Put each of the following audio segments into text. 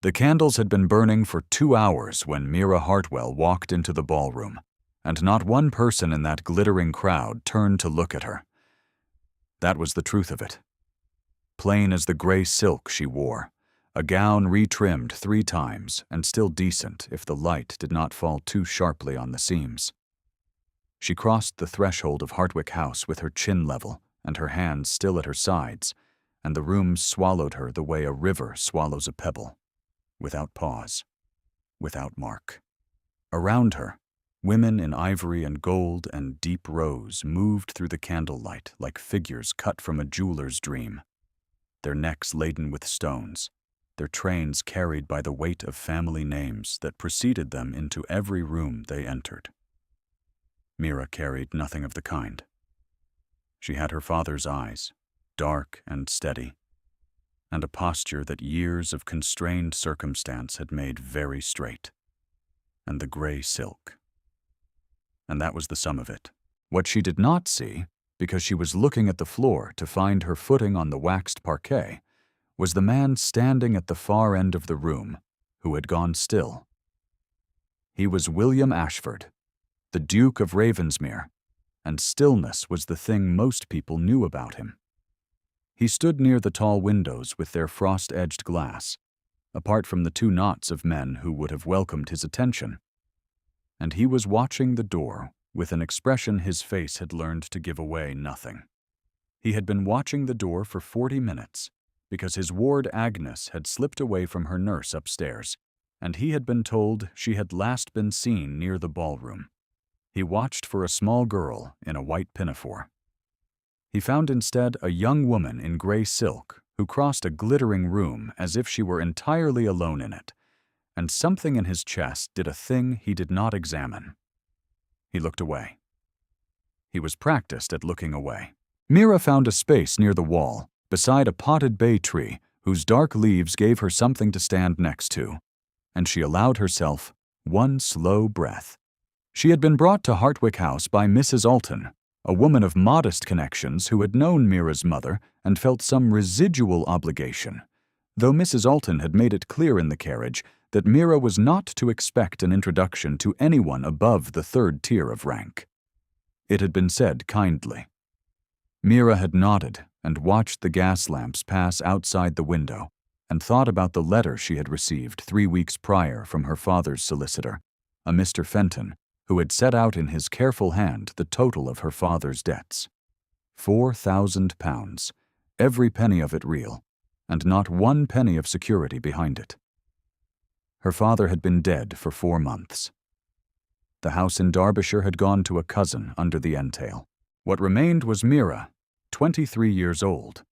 The candles had been burning for 2 hours when Mira Hartwell walked into the ballroom, and not one person in that glittering crowd turned to look at her. That was the truth of it. Plain as the gray silk she wore, a gown retrimmed 3 times and still decent if the light did not fall too sharply on the seams. She crossed the threshold of Hartwick House with her chin level and her hands still at her sides, and the room swallowed her the way a river swallows a pebble, without pause, without mark. Around her, women in ivory and gold and deep rose moved through the candlelight like figures cut from a jeweler's dream, their necks laden with stones, their trains carried by the weight of family names that preceded them into every room they entered. Mira carried nothing of the kind. She had her father's eyes, dark and steady, and a posture that years of constrained circumstance had made very straight, and the gray silk. And that was the sum of it. What she did not see, because she was looking at the floor to find her footing on the waxed parquet, was the man standing at the far end of the room, who had gone still. He was William Ashford, the Duke of Ravensmere, and stillness was the thing most people knew about him. He stood near the tall windows with their frost-edged glass, apart from the 2 knots of men who would have welcomed his attention. And he was watching the door with an expression his face had learned to give away nothing. He had been watching the door for 40 minutes, because his ward Agnes had slipped away from her nurse upstairs, and he had been told she had last been seen near the ballroom. He watched for a small girl in a white pinafore. He found instead a young woman in gray silk who crossed a glittering room as if she were entirely alone in it, and something in his chest did a thing he did not examine. He looked away. He was practiced at looking away. Mira found a space near the wall, beside a potted bay tree whose dark leaves gave her something to stand next to, and she allowed herself one slow breath. She had been brought to Hartwick House by Mrs. Alton, a woman of modest connections who had known Mira's mother and felt some residual obligation, though Mrs. Alton had made it clear in the carriage that Mira was not to expect an introduction to anyone above the 3rd tier of rank. It had been said kindly. Mira had nodded and watched the gas lamps pass outside the window and thought about the letter she had received 3 weeks prior from her father's solicitor, a Mr. Fenton, who had set out in his careful hand the total of her father's debts. £4,000, every penny of it real, and not 1 penny of security behind it. Her father had been dead for 4 months. The house in Derbyshire had gone to a cousin under the entail. What remained was Mira, 23 years old,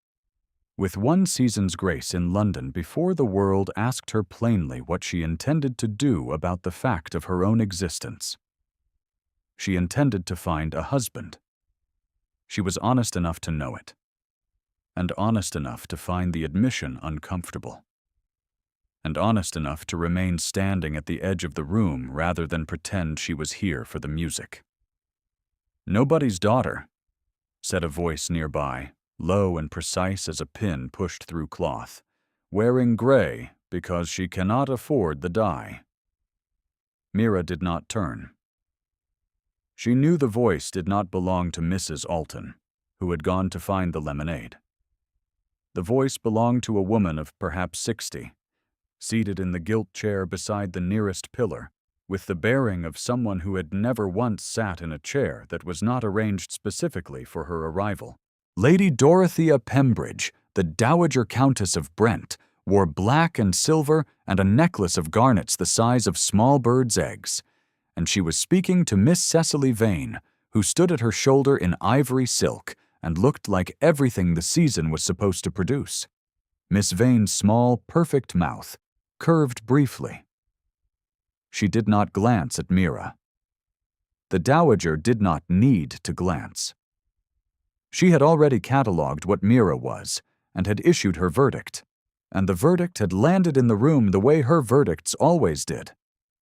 with 1 season's grace in London before the world asked her plainly what she intended to do about the fact of her own existence. She intended to find a husband. She was honest enough to know it, and honest enough to find the admission uncomfortable, and honest enough to remain standing at the edge of the room rather than pretend she was here for the music. "Nobody's daughter," said a voice nearby, low and precise as a pin pushed through cloth, "wearing gray because she cannot afford the dye." Mira did not turn. She knew the voice did not belong to Mrs. Alton, who had gone to find the lemonade. The voice belonged to a woman of perhaps 60, seated in the gilt chair beside the nearest pillar, with the bearing of someone who had never once sat in a chair that was not arranged specifically for her arrival. Lady Dorothea Pembridge, the Dowager Countess of Brent, wore black and silver and a necklace of garnets the size of small birds' eggs, and she was speaking to Miss Cecily Vane, who stood at her shoulder in ivory silk and looked like everything the season was supposed to produce. Miss Vane's small, perfect mouth curved briefly. She did not glance at Mira. The Dowager did not need to glance. She had already catalogued what Mira was and had issued her verdict, and the verdict had landed in the room the way her verdicts always did,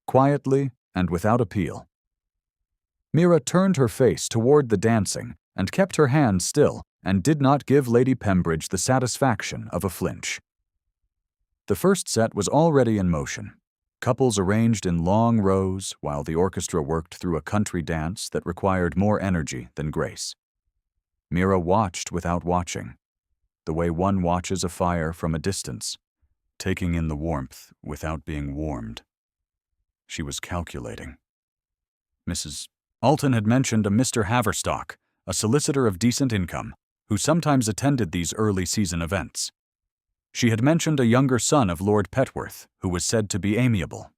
quietly and without appeal. Mira turned her face toward the dancing and kept her hands still and did not give Lady Pembridge the satisfaction of a flinch. The first set was already in motion. Couples arranged in long rows while the orchestra worked through a country dance that required more energy than grace. Mira watched without watching, the way one watches a fire from a distance, taking in the warmth without being warmed. She was calculating. Mrs. Alton had mentioned a Mr. Haverstock, a solicitor of decent income, who sometimes attended these early season events. She had mentioned a younger son of Lord Petworth, who was said to be amiable.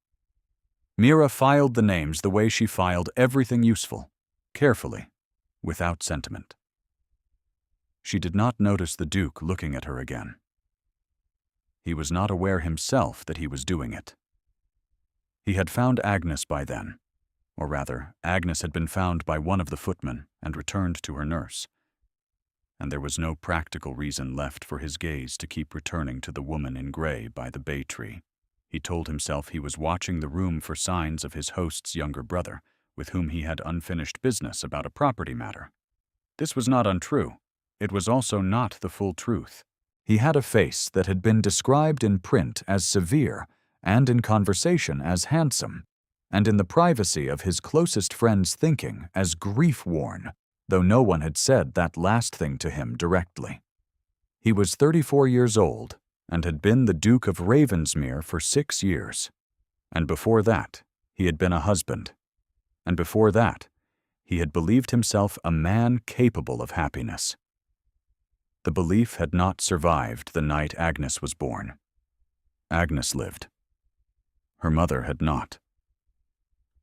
Mira filed the names the way she filed everything useful, carefully, without sentiment. She did not notice the Duke looking at her again. He was not aware himself that he was doing it. He had found Agnes by then, or rather, Agnes had been found by one of the footmen and returned to her nurse. And there was no practical reason left for his gaze to keep returning to the woman in gray by the bay tree. He told himself he was watching the room for signs of his host's younger brother, with whom he had unfinished business about a property matter. This was not untrue. It was also not the full truth. He had a face that had been described in print as severe and in conversation as handsome, and in the privacy of his closest friends' thinking as grief-worn, though no one had said that last thing to him directly. He was 34 years old and had been the Duke of Ravensmere for 6 years. And before that, he had been a husband. And before that, he had believed himself a man capable of happiness. The belief had not survived the night Agnes was born. Agnes lived. Her mother had not.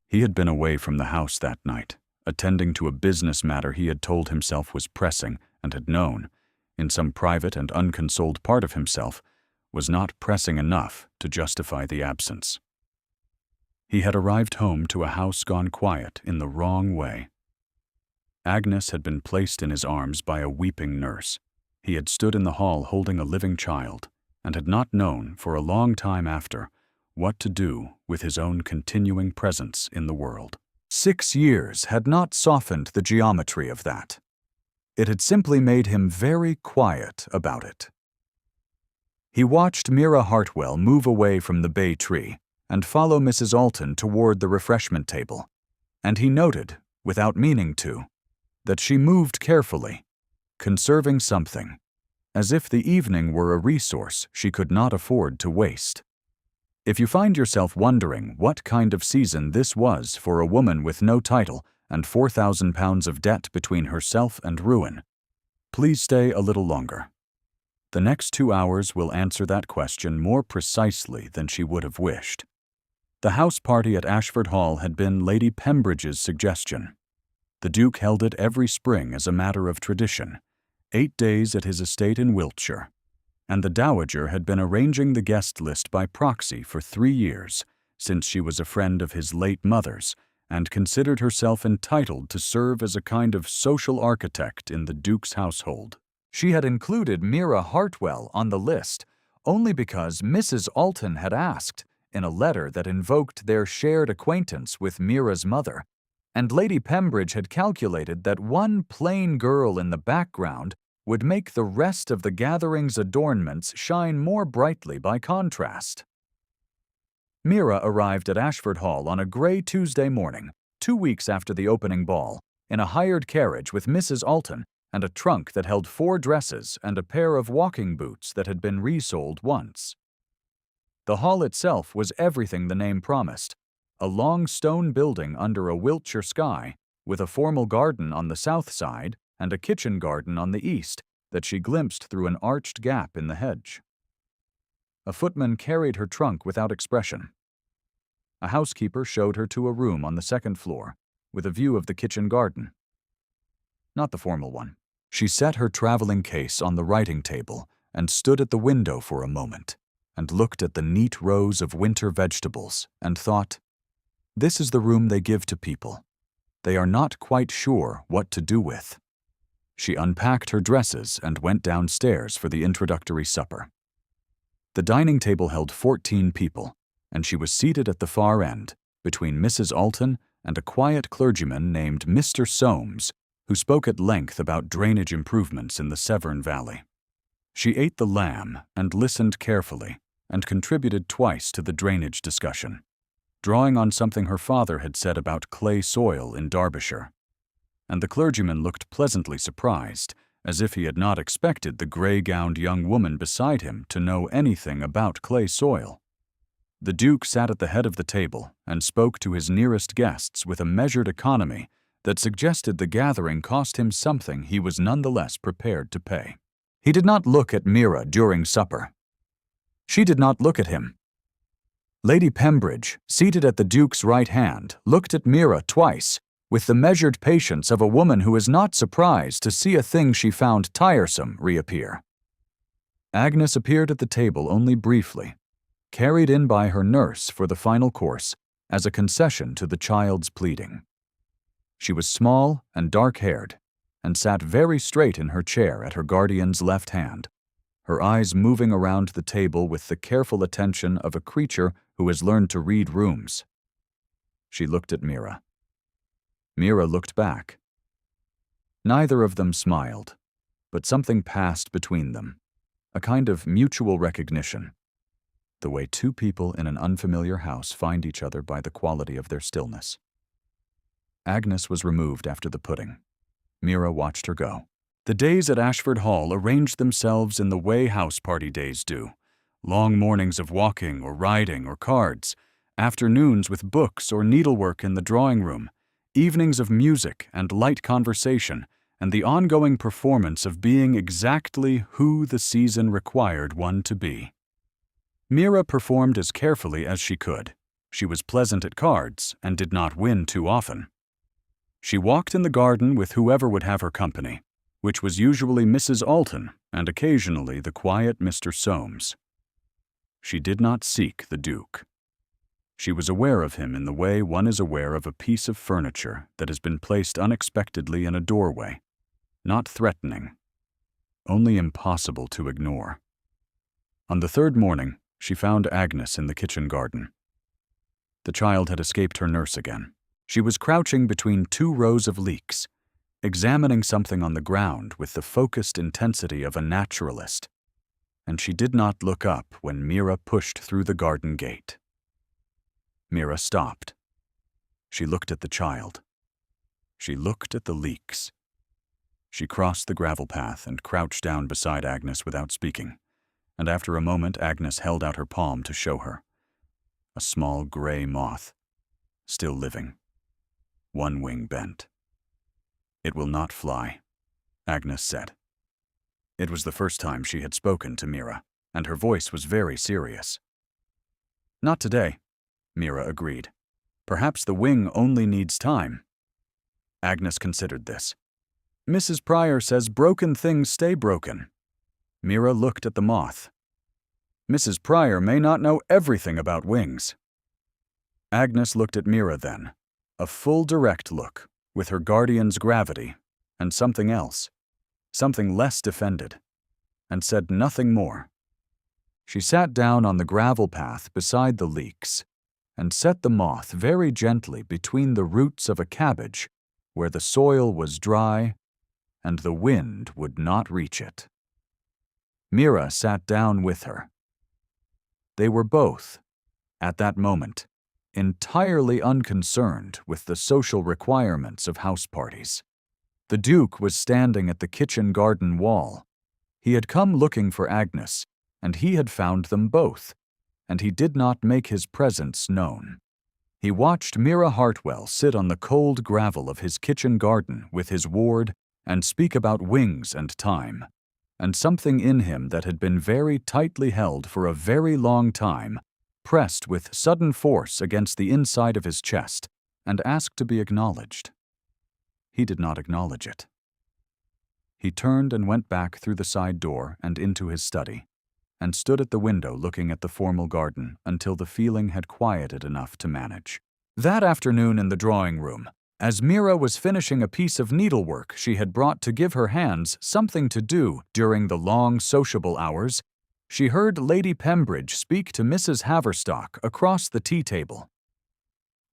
He had been away from the house that night, attending to a business matter he had told himself was pressing and had known, in some private and unconsoled part of himself, was not pressing enough to justify the absence. He had arrived home to a house gone quiet in the wrong way. Agnes had been placed in his arms by a weeping nurse. He had stood in the hall holding a living child, and had not known, for a long time after, what to do with his own continuing presence in the world. 6 years had not softened the geometry of that. It had simply made him very quiet about it. He watched Mira Hartwell move away from the bay tree and follow Mrs. Alton toward the refreshment table, and he noted, without meaning to, that she moved carefully, conserving something, as if the evening were a resource she could not afford to waste. If you find yourself wondering what kind of season this was for a woman with no title and £4,000 of debt between herself and ruin, please stay a little longer. The next 2 hours will answer that question more precisely than she would have wished. The house party at Ashford Hall had been Lady Pembridge's suggestion. The Duke held it every spring as a matter of tradition, 8 days at his estate in Wiltshire, and the Dowager had been arranging the guest list by proxy for 3 years, since she was a friend of his late mother's and considered herself entitled to serve as a kind of social architect in the Duke's household. She had included Mira Hartwell on the list only because Mrs. Alton had asked, in a letter that invoked their shared acquaintance with Mira's mother, and Lady Pembridge had calculated that one plain girl in the background would make the rest of the gathering's adornments shine more brightly by contrast. Mira arrived at Ashford Hall on a gray Tuesday morning, 2 weeks after the opening ball, in a hired carriage with Mrs. Alton and a trunk that held 4 dresses and a pair of walking boots that had been resold once. The hall itself was everything the name promised, a long stone building under a Wiltshire sky, with a formal garden on the south side and a kitchen garden on the east that she glimpsed through an arched gap in the hedge. A footman carried her trunk without expression. A housekeeper showed her to a room on the 2nd floor, with a view of the kitchen garden. Not the formal one. She set her traveling case on the writing table and stood at the window for a moment, and looked at the neat rows of winter vegetables and thought, "This is the room they give to people they are not quite sure what to do with." She unpacked her dresses and went downstairs for the introductory supper. The dining table held 14 people, and she was seated at the far end, between Mrs. Alton and a quiet clergyman named Mr. Soames, who spoke at length about drainage improvements in the Severn Valley. She ate the lamb and listened carefully, and contributed twice to the drainage discussion, drawing on something her father had said about clay soil in Derbyshire. And the clergyman looked pleasantly surprised, as if he had not expected the gray-gowned young woman beside him to know anything about clay soil. The Duke sat at the head of the table and spoke to his nearest guests with a measured economy that suggested the gathering cost him something he was nonetheless prepared to pay. He did not look at Mira during supper. She did not look at him. Lady Pembridge, seated at the Duke's right hand, looked at Mira twice, with the measured patience of a woman who is not surprised to see a thing she found tiresome reappear. Agnes appeared at the table only briefly, carried in by her nurse for the final course as a concession to the child's pleading. She was small and dark-haired, and sat very straight in her chair at her guardian's left hand, her eyes moving around the table with the careful attention of a creature who has learned to read rooms. She looked at Mira. Mira looked back. Neither of them smiled, but something passed between them, a kind of mutual recognition, the way two people in an unfamiliar house find each other by the quality of their stillness. Agnes was removed after the pudding. Mira watched her go. The days at Ashford Hall arranged themselves in the way house party days do. Long mornings of walking or riding or cards, afternoons with books or needlework in the drawing room, evenings of music and light conversation, and the ongoing performance of being exactly who the season required one to be. Mira performed as carefully as she could. She was pleasant at cards and did not win too often. She walked in the garden with whoever would have her company, which was usually Mrs. Alton and occasionally the quiet Mr. Soames. She did not seek the Duke. She was aware of him in the way one is aware of a piece of furniture that has been placed unexpectedly in a doorway, not threatening, only impossible to ignore. On the third morning, she found Agnes in the kitchen garden. The child had escaped her nurse again. She was crouching between two rows of leeks, examining something on the ground with the focused intensity of a naturalist, and she did not look up when Mira pushed through the garden gate. Mira stopped. She looked at the child. She looked at the leeks. She crossed the gravel path and crouched down beside Agnes without speaking, and after a moment Agnes held out her palm to show her. A small gray moth, still living, one wing bent. "It will not fly," Agnes said. It was the first time she had spoken to Mira, and her voice was very serious. "Not today," Mira agreed. "Perhaps the wing only needs time." Agnes considered this. "Mrs. Pryor says broken things stay broken." Mira looked at the moth. "Mrs. Pryor may not know everything about wings." Agnes looked at Mira then, a full direct look, with her guardian's gravity, and something else, something less defended, and said nothing more. She sat down on the gravel path beside the leeks, and set the moth very gently between the roots of a cabbage where the soil was dry and the wind would not reach it. Mira sat down with her. They were both, at that moment, entirely unconcerned with the social requirements of house parties. The Duke was standing at the kitchen garden wall. He had come looking for Agnes, and he had found them both, and he did not make his presence known. He watched Mira Hartwell sit on the cold gravel of his kitchen garden with his ward and speak about wings and time, and something in him that had been very tightly held for a very long time pressed with sudden force against the inside of his chest and asked to be acknowledged. He did not acknowledge it. He turned and went back through the side door and into his study, and stood at the window looking at the formal garden until the feeling had quieted enough to manage. That afternoon in the drawing room, as Mira was finishing a piece of needlework she had brought to give her hands something to do during the long sociable hours, she heard Lady Pembridge speak to Mrs. Haverstock across the tea-table.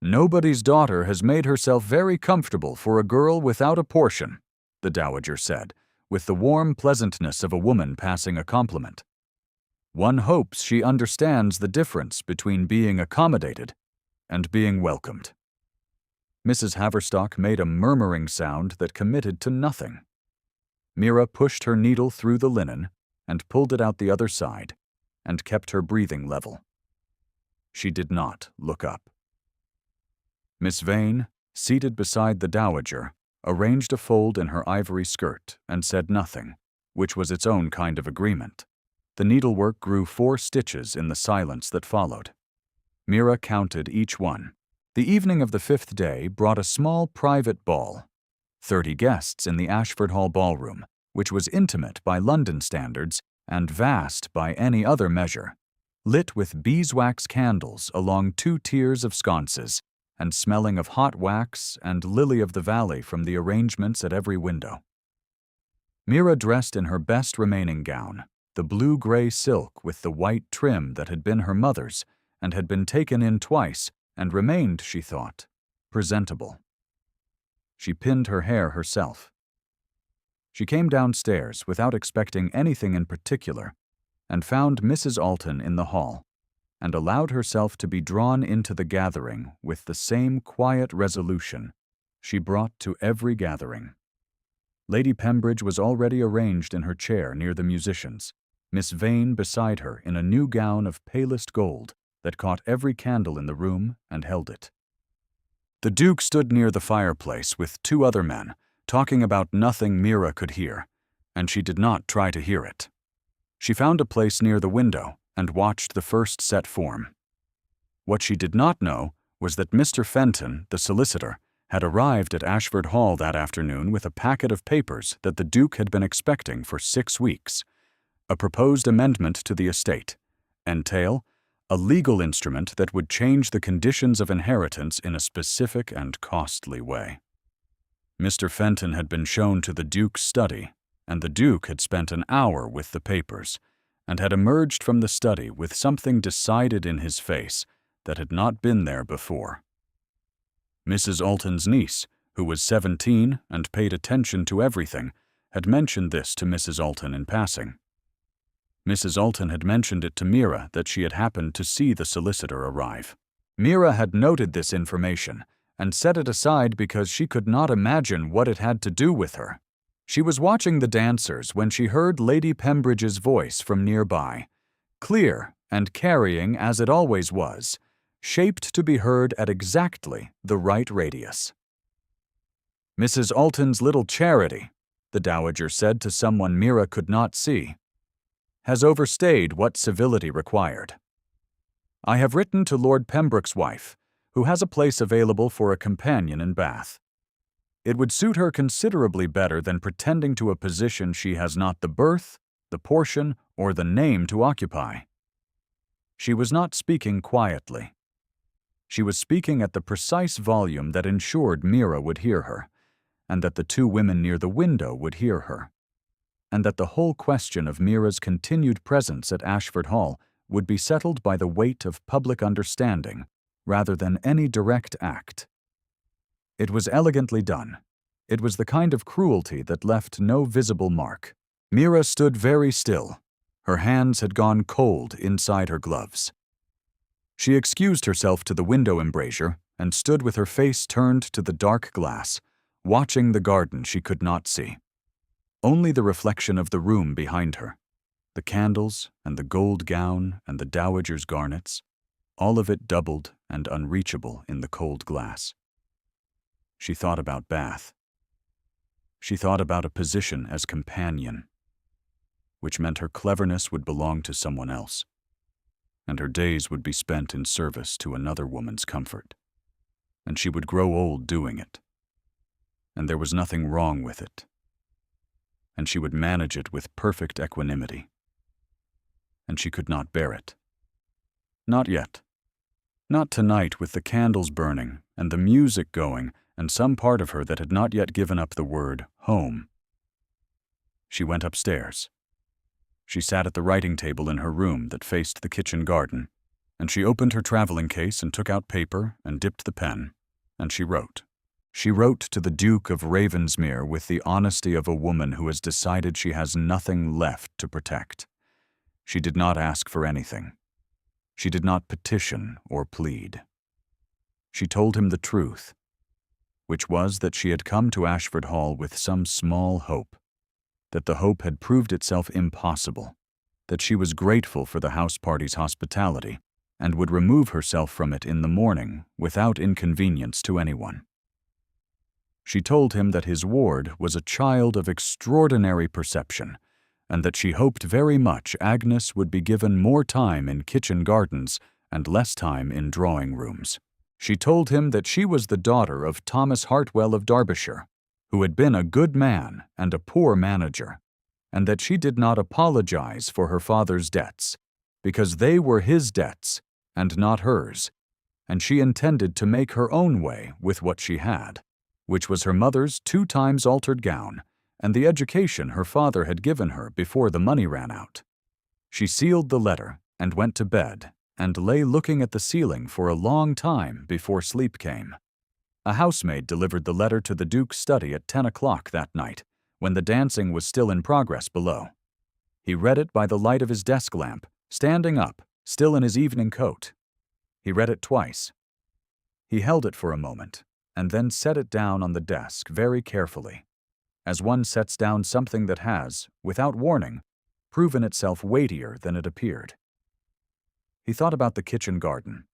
"Nobody's daughter has made herself very comfortable for a girl without a portion," the dowager said, with the warm pleasantness of a woman passing a compliment. One hopes she understands the difference between being accommodated and being welcomed. Mrs. Haverstock made a murmuring sound that committed to nothing. Mira pushed her needle through the linen and pulled it out the other side and kept her breathing level. She did not look up. Miss Vane, seated beside the dowager, arranged a fold in her ivory skirt and said nothing, which was its own kind of agreement. The needlework grew 4 stitches in the silence that followed. Mira counted each one. The evening of the 5th day brought a small private ball. 30 guests in the Ashford Hall Ballroom, which was intimate by London standards and vast by any other measure, lit with beeswax candles along 2 tiers of sconces, and smelling of hot wax and lily-of-the-valley from the arrangements at every window. Mira dressed in her best remaining gown, the blue-gray silk with the white trim that had been her mother's and had been taken in twice and remained, she thought, presentable. She pinned her hair herself. She came downstairs without expecting anything in particular and found Mrs. Alton in the hall, and allowed herself to be drawn into the gathering with the same quiet resolution she brought to every gathering. Lady Pembridge was already arranged in her chair near the musicians, Miss Vane beside her in a new gown of palest gold that caught every candle in the room and held it. The Duke stood near the fireplace with 2 other men, talking about nothing Mira could hear, and she did not try to hear it. She found a place near the window and watched the first set form. What she did not know was that Mr. Fenton, the solicitor, had arrived at Ashford Hall that afternoon with a packet of papers that the Duke had been expecting for 6 weeks, a proposed amendment to the estate, entail, a legal instrument that would change the conditions of inheritance in a specific and costly way. Mr. Fenton had been shown to the Duke's study, and the Duke had spent an hour with the papers, and had emerged from the study with something decided in his face that had not been there before. Mrs. Alton's niece, who was 17 and paid attention to everything, had mentioned this to Mrs. Alton in passing. Mrs. Alton had mentioned it to Mira that she had happened to see the solicitor arrive. Mira had noted this information and set it aside because she could not imagine what it had to do with her. She was watching the dancers when she heard Lady Pembridge's voice from nearby, clear and carrying as it always was, shaped to be heard at exactly the right radius. "Mrs. Alton's little charity," the dowager said to someone Mira could not see, "has overstayed what civility required. I have written to Lord Pembroke's wife, who has a place available for a companion in Bath. It would suit her considerably better than pretending to a position she has not the birth, the portion, or the name to occupy." She was not speaking quietly. She was speaking at the precise volume that ensured Mira would hear her, and that the 2 women near the window would hear her, and that the whole question of Mira's continued presence at Ashford Hall would be settled by the weight of public understanding rather than any direct act. It was elegantly done. It was the kind of cruelty that left no visible mark. Mira stood very still. Her hands had gone cold inside her gloves. She excused herself to the window embrasure and stood with her face turned to the dark glass, watching the garden she could not see. Only the reflection of the room behind her, the candles and the gold gown and the dowager's garnets, all of it doubled and unreachable in the cold glass. She thought about Bath. She thought about a position as companion, which meant her cleverness would belong to someone else, and her days would be spent in service to another woman's comfort, and she would grow old doing it, and there was nothing wrong with it, and she would manage it with perfect equanimity, and she could not bear it. Not yet. Not tonight with the candles burning and the music going and some part of her that had not yet given up the word home. She went upstairs. She sat at the writing table in her room that faced the kitchen garden, and she opened her traveling case and took out paper and dipped the pen, and she wrote. She wrote to the Duke of Ravensmere with the honesty of a woman who has decided she has nothing left to protect. She did not ask for anything. She did not petition or plead. She told him the truth, which was that she had come to Ashford Hall with some small hope, that the hope had proved itself impossible, that she was grateful for the house party's hospitality and would remove herself from it in the morning without inconvenience to anyone. She told him that his ward was a child of extraordinary perception, and that she hoped very much Agnes would be given more time in kitchen gardens and less time in drawing rooms. She told him that she was the daughter of Thomas Hartwell of Derbyshire, who had been a good man and a poor manager, and that she did not apologize for her father's debts, because they were his debts and not hers, and she intended to make her own way with what she had, which was her mother's 2 times altered gown and the education her father had given her before the money ran out. She sealed the letter and went to bed and lay looking at the ceiling for a long time before sleep came. A housemaid delivered the letter to the Duke's study at 10 o'clock that night, when the dancing was still in progress below. He read it by the light of his desk lamp, standing up, still in his evening coat. He read it twice. He held it for a moment, and then set it down on the desk very carefully, as one sets down something that has, without warning, proven itself weightier than it appeared. He thought about the kitchen garden.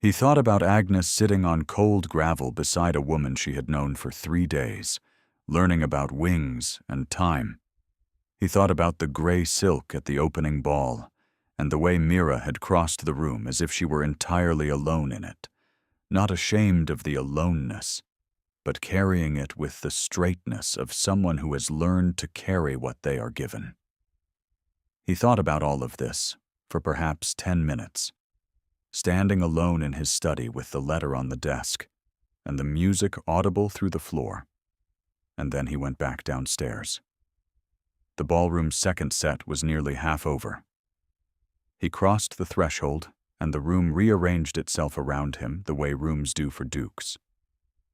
He thought about Agnes sitting on cold gravel beside a woman she had known for 3 days, learning about wings and time. He thought about the gray silk at the opening ball, and the way Mira had crossed the room as if she were entirely alone in it, not ashamed of the aloneness, but carrying it with the straightness of someone who has learned to carry what they are given. He thought about all of this for perhaps 10 minutes, standing alone in his study with the letter on the desk and the music audible through the floor, and then he went back downstairs. The ballroom's second set was nearly half over. He crossed the threshold, and the room rearranged itself around him the way rooms do for dukes.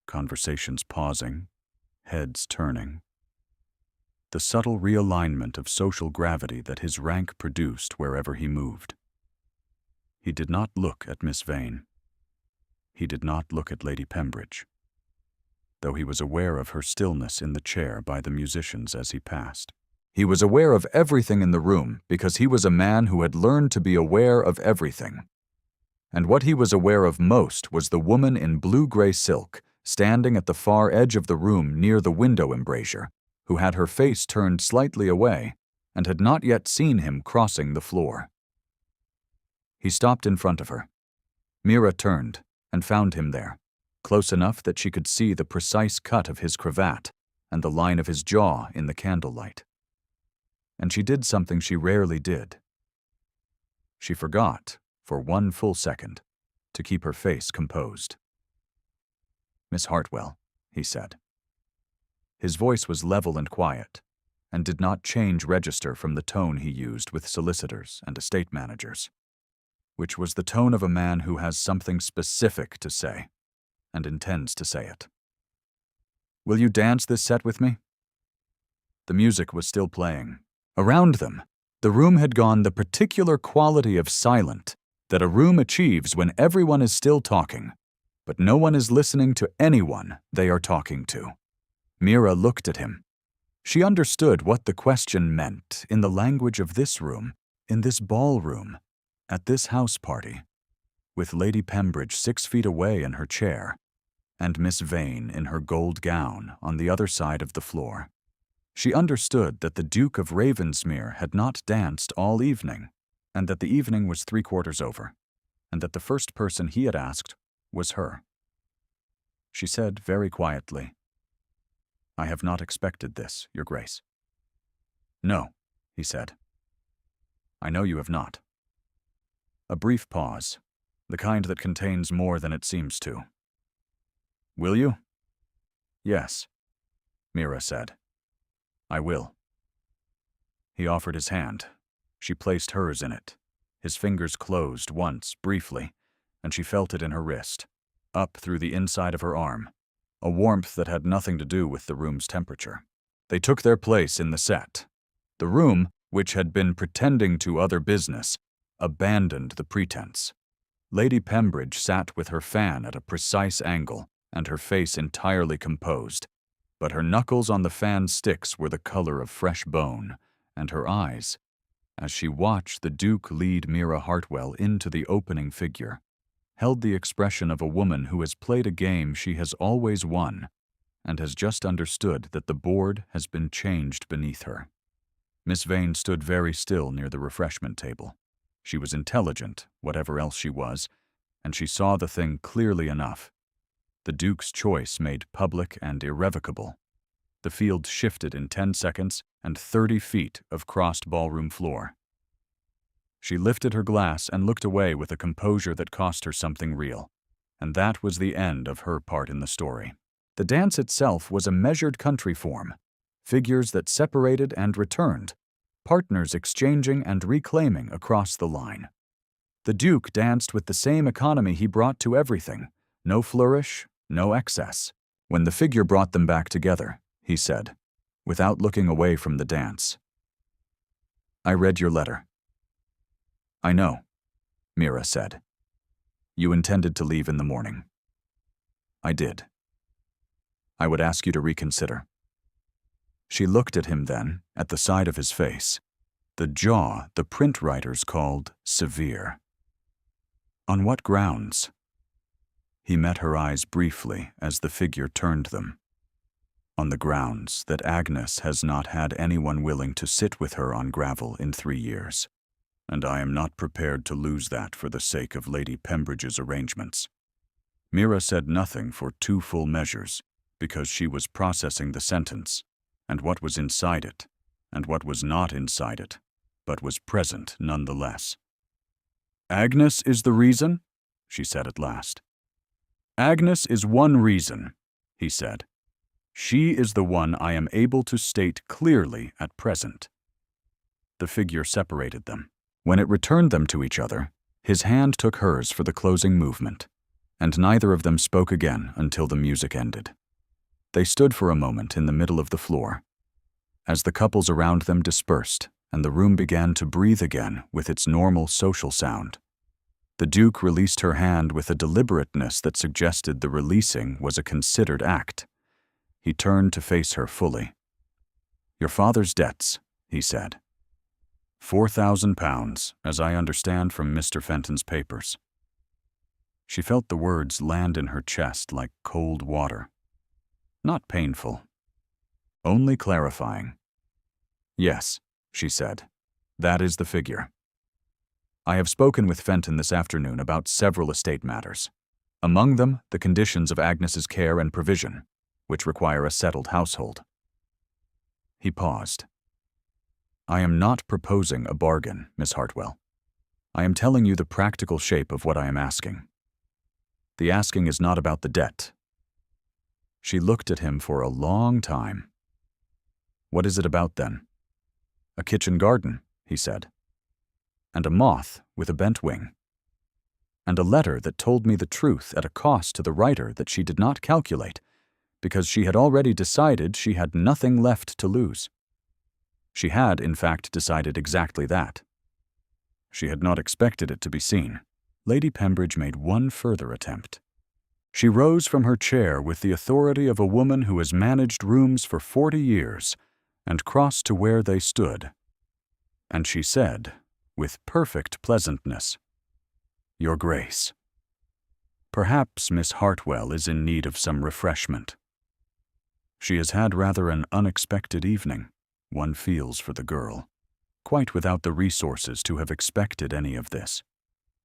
Conversations pausing, heads turning. The subtle realignment of social gravity that his rank produced wherever he moved. He did not look at Miss Vane. He did not look at Lady Pembridge, though he was aware of her stillness in the chair by the musicians as he passed. He was aware of everything in the room because he was a man who had learned to be aware of everything. And what he was aware of most was the woman in blue-gray silk, standing at the far edge of the room near the window embrasure, who had her face turned slightly away and had not yet seen him crossing the floor. He stopped in front of her. Mira turned and found him there, close enough that she could see the precise cut of his cravat and the line of his jaw in the candlelight. And she did something she rarely did. She forgot, for 1 full second, to keep her face composed. "Miss Hartwell," he said. His voice was level and quiet, and did not change register from the tone he used with solicitors and estate managers, which was the tone of a man who has something specific to say, and intends to say it. "Will you dance this set with me?" The music was still playing. Around them, the room had gone the particular quality of silent that a room achieves when everyone is still talking, but no one is listening to anyone they are talking to. Mira looked at him. She understood what the question meant in the language of this room, in this ballroom, at this house party, with Lady Pembridge 6 feet away in her chair, and Miss Vane in her gold gown on the other side of the floor. She understood that the Duke of Ravensmere had not danced all evening, and that the evening was 3/4 over, and that the first person he had asked was her. She said very quietly, "I have not expected this, Your Grace." "No," he said. "I know you have not." A brief pause, the kind that contains more than it seems to. "Will you?" "Yes," Mira said. "I will." He offered his hand. She placed hers in it. His fingers closed once, briefly, and she felt it in her wrist, up through the inside of her arm, a warmth that had nothing to do with the room's temperature. They took their place in the set. The room, which had been pretending to other business, abandoned the pretense. Lady Pembridge sat with her fan at a precise angle and her face entirely composed, but her knuckles on the fan sticks were the color of fresh bone, and her eyes, as she watched the Duke lead Mira Hartwell into the opening figure, held the expression of a woman who has played a game she has always won and has just understood that the board has been changed beneath her. Miss Vane stood very still near the refreshment table. She was intelligent, whatever else she was, and she saw the thing clearly enough. The Duke's choice made public and irrevocable. The field shifted in 10 seconds and 30 feet of crossed ballroom floor. She lifted her glass and looked away with a composure that cost her something real, and that was the end of her part in the story. The dance itself was a measured country form, figures that separated and returned, partners exchanging and reclaiming across the line. The Duke danced with the same economy he brought to everything, no flourish, no excess. When the figure brought them back together, he said, without looking away from the dance, "I read your letter." "I know," Mira said. "You intended to leave in the morning." "I did. I would ask you to reconsider." She looked at him then, at the side of his face, the jaw the print writers called severe. "On what grounds?" He met her eyes briefly as the figure turned them. "On the grounds that Agnes has not had anyone willing to sit with her on gravel in 3 years, and I am not prepared to lose that for the sake of Lady Pembridge's arrangements." Mira said nothing for 2 full measures, because she was processing the sentence, and what was inside it, and what was not inside it, but was present nonetheless. "Agnes is the reason?" she said at last. "Agnes is one reason," he said. "She is the one I am able to state clearly at present." The figure separated them. When it returned them to each other, his hand took hers for the closing movement, and neither of them spoke again until the music ended. They stood for a moment in the middle of the floor. As the couples around them dispersed and the room began to breathe again with its normal social sound, the Duke released her hand with a deliberateness that suggested the releasing was a considered act. He turned to face her fully. "Your father's debts," he said. £4,000, as I understand from Mr. Fenton's papers." She felt the words land in her chest like cold water. Not painful, only clarifying. "Yes," she said, "that is the figure. I have spoken with Fenton this afternoon about several estate matters, among them the conditions of Agnes's care and provision, which require a settled household." He paused. "I am not proposing a bargain, Miss Hartwell. I am telling you the practical shape of what I am asking. The asking is not about the debt." She looked at him for a long time. "What is it about, then?" "A kitchen garden," he said. "And a moth with a bent wing. And a letter that told me the truth at a cost to the writer that she did not calculate, because she had already decided she had nothing left to lose. She had, in fact, decided exactly that. She had not expected it to be seen." Lady Pembridge made one further attempt. She rose from her chair with the authority of a woman who has managed rooms for 40 years and crossed to where they stood. And she said, with perfect pleasantness, "Your Grace, perhaps Miss Hartwell is in need of some refreshment. She has had rather an unexpected evening, one feels for the girl, quite without the resources to have expected any of this.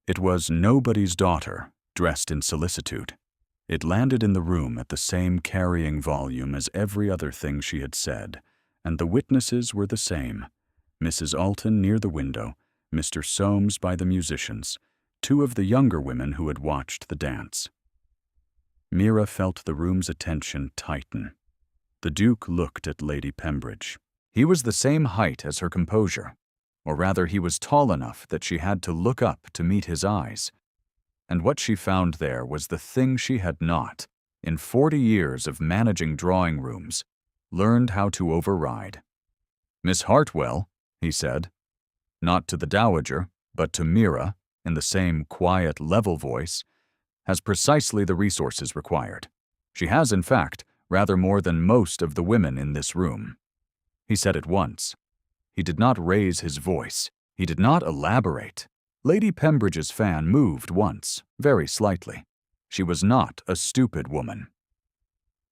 It was nobody's daughter, dressed in solicitude. It landed in the room at the same carrying volume as every other thing she had said, and the witnesses were the same. Mrs. Alton near the window, Mr. Soames by the musicians, 2 of the younger women who had watched the dance." Mira felt the room's attention tighten. The Duke looked at Lady Pembridge. He was the same height as her composure, or rather he was tall enough that she had to look up to meet his eyes. And what she found there was the thing she had not, in 40 years of managing drawing rooms, learned how to override. "Miss Hartwell," he said, not to the dowager, but to Mira, in the same quiet, level voice, has precisely the resources required. She has, in fact, rather more than most of the women in this room. He said it once. He did not raise his voice. He did not elaborate. Lady Pembridge's fan moved once, very slightly. She was not a stupid woman.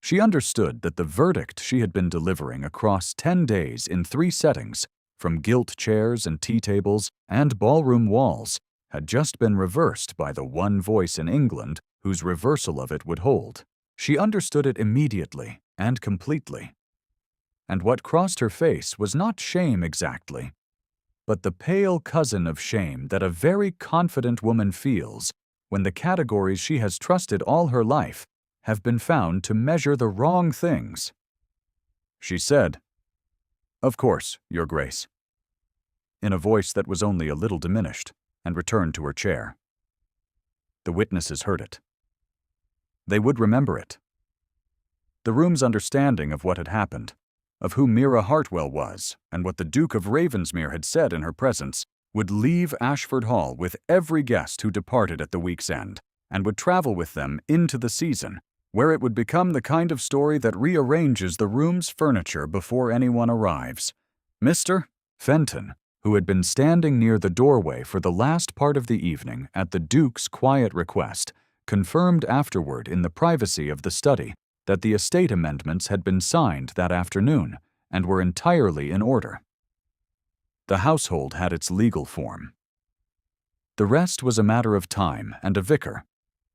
She understood that the verdict she had been delivering across 10 days in 3 settings, from gilt chairs and tea tables and ballroom walls, had just been reversed by the one voice in England whose reversal of it would hold. She understood it immediately and completely. And what crossed her face was not shame exactly, but the pale cousin of shame that a very confident woman feels when the categories she has trusted all her life have been found to measure the wrong things. She said, "Of course, Your Grace," in a voice that was only a little diminished, and returned to her chair. The witnesses heard it. They would remember it. The room's understanding of what had happened, of who Mira Hartwell was, and what the Duke of Ravensmere had said in her presence, would leave Ashford Hall with every guest who departed at the week's end, and would travel with them into the season, where it would become the kind of story that rearranges the room's furniture before anyone arrives. Mr. Fenton, who had been standing near the doorway for the last part of the evening at the Duke's quiet request, confirmed afterward in the privacy of the study that the estate amendments had been signed that afternoon and were entirely in order. The household had its legal form. The rest was a matter of time and a vicar,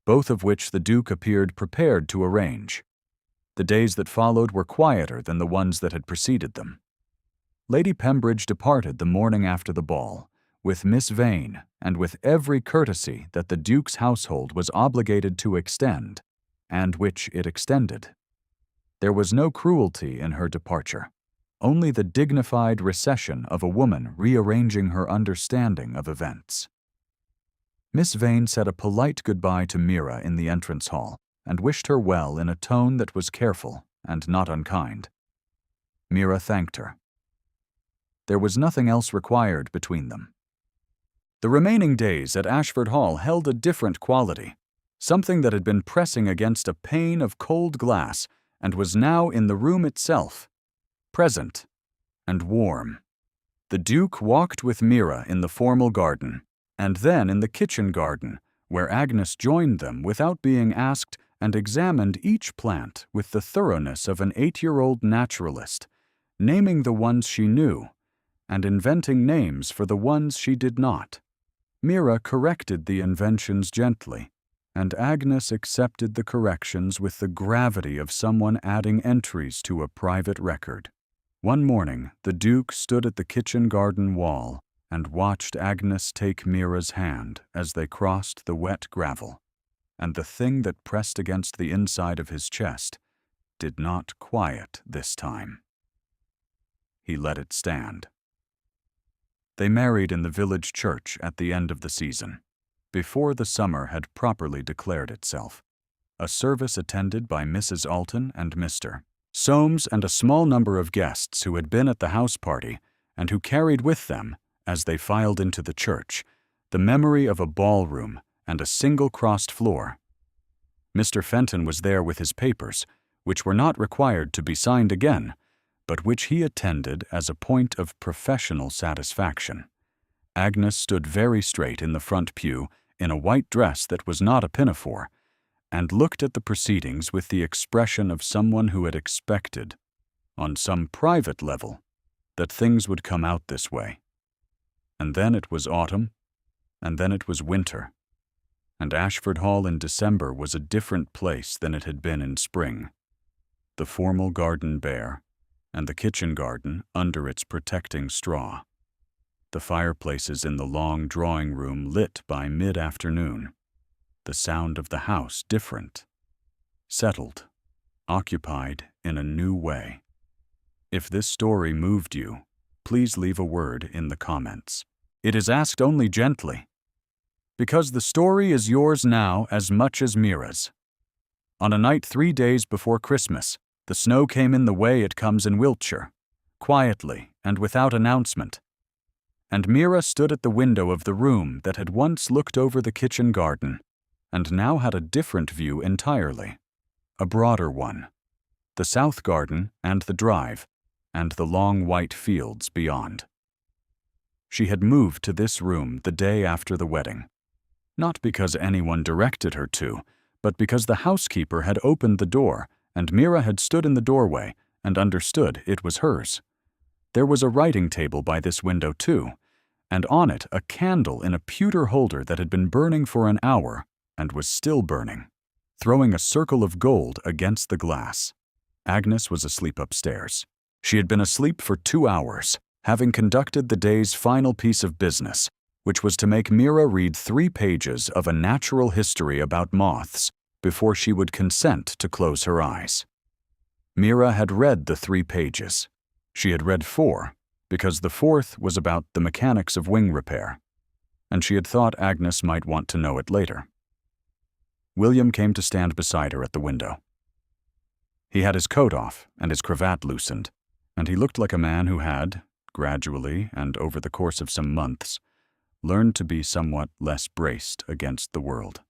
both of which the Duke appeared prepared to arrange. The days that followed were quieter than the ones that had preceded them. Lady Pembridge departed the morning after the ball, with Miss Vane and with every courtesy that the Duke's household was obligated to extend, and which it extended. There was no cruelty in her departure, only the dignified recession of a woman rearranging her understanding of events. Miss Vane said a polite goodbye to Mira in the entrance hall and wished her well in a tone that was careful and not unkind. Mira thanked her. There was nothing else required between them. The remaining days at Ashford Hall held a different quality, something that had been pressing against a pane of cold glass and was now in the room itself, present and warm. The Duke walked with Mira in the formal garden, and then in the kitchen garden, where Agnes joined them without being asked, and examined each plant with the thoroughness of an 8-year-old naturalist, naming the ones she knew, and inventing names for the ones she did not. Mira corrected the inventions gently, and Agnes accepted the corrections with the gravity of someone adding entries to a private record. One morning, the Duke stood at the kitchen garden wall and watched Agnes take Mira's hand as they crossed the wet gravel, and the thing that pressed against the inside of his chest did not quiet this time. He let it stand. They married in the village church at the end of the season, before the summer had properly declared itself. A service attended by Mrs. Alton and Mr. Soames and a small number of guests who had been at the house party and who carried with them, as they filed into the church, the memory of a ballroom and a single crossed floor. Mr. Fenton was there with his papers, which were not required to be signed again, but which he attended as a point of professional satisfaction. Agnes stood very straight in the front pew in a white dress that was not a pinafore, and looked at the proceedings with the expression of someone who had expected, on some private level, that things would come out this way. And then it was autumn, and then it was winter, and Ashford Hall in December was a different place than it had been in spring. The formal garden bare, and the kitchen garden under its protecting straw. The fireplaces in the long drawing-room lit by mid-afternoon. The sound of the house different, settled, occupied in a new way. If this story moved you, please leave a word in the comments. It is asked only gently, because the story is yours now as much as Mira's. On a night 3 days before Christmas, the snow came in the way it comes in Wiltshire, quietly and without announcement, and Mira stood at the window of the room that had once looked over the kitchen garden, and now had a different view entirely, a broader one, the south garden and the drive, and the long white fields beyond. She had moved to this room the day after the wedding, not because anyone directed her to, but because the housekeeper had opened the door, and Mira had stood in the doorway and understood it was hers. There was a writing table by this window too, and on it a candle in a pewter holder that had been burning for an hour and was still burning, throwing a circle of gold against the glass. Agnes was asleep upstairs. She had been asleep for 2 hours, having conducted the day's final piece of business, which was to make Mira read 3 pages of a natural history about moths before she would consent to close her eyes. Mira had read the 3 pages. She had read 4, because the 4th was about the mechanics of wing repair, and she had thought Agnes might want to know it later. William came to stand beside her at the window. He had his coat off and his cravat loosened, and he looked like a man who had, gradually and over the course of some months, learned to be somewhat less braced against the world.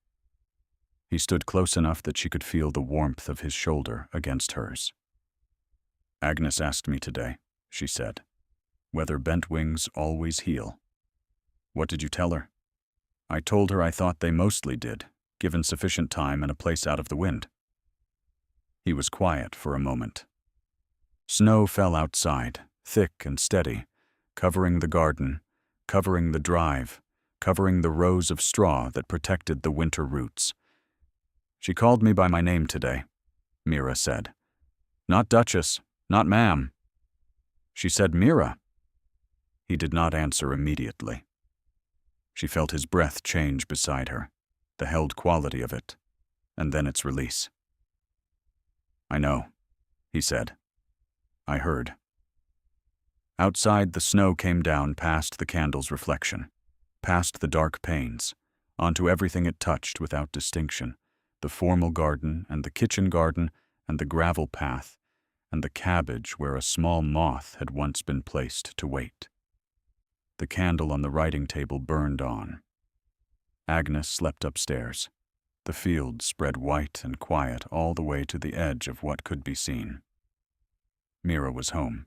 He stood close enough that she could feel the warmth of his shoulder against hers. "Agnes asked me today," she said, "whether bent wings always heal." "What did you tell her?" "I told her I thought they mostly did, given sufficient time and a place out of the wind." He was quiet for a moment. Snow fell outside, thick and steady, covering the garden, covering the drive, covering the rows of straw that protected the winter roots. "She called me by my name today," Mira said. "Not Duchess, not ma'am." "She said Mira." He did not answer immediately. She felt his breath change beside her, the held quality of it, and then its release. "I know," he said. "I heard." Outside, the snow came down past the candle's reflection, past the dark panes, onto everything it touched without distinction, the formal garden and the kitchen garden and the gravel path and the cabbage where a small moth had once been placed to wait. The candle on the writing table burned on. Agnes slept upstairs. The field spread white and quiet all the way to the edge of what could be seen. Mira was home.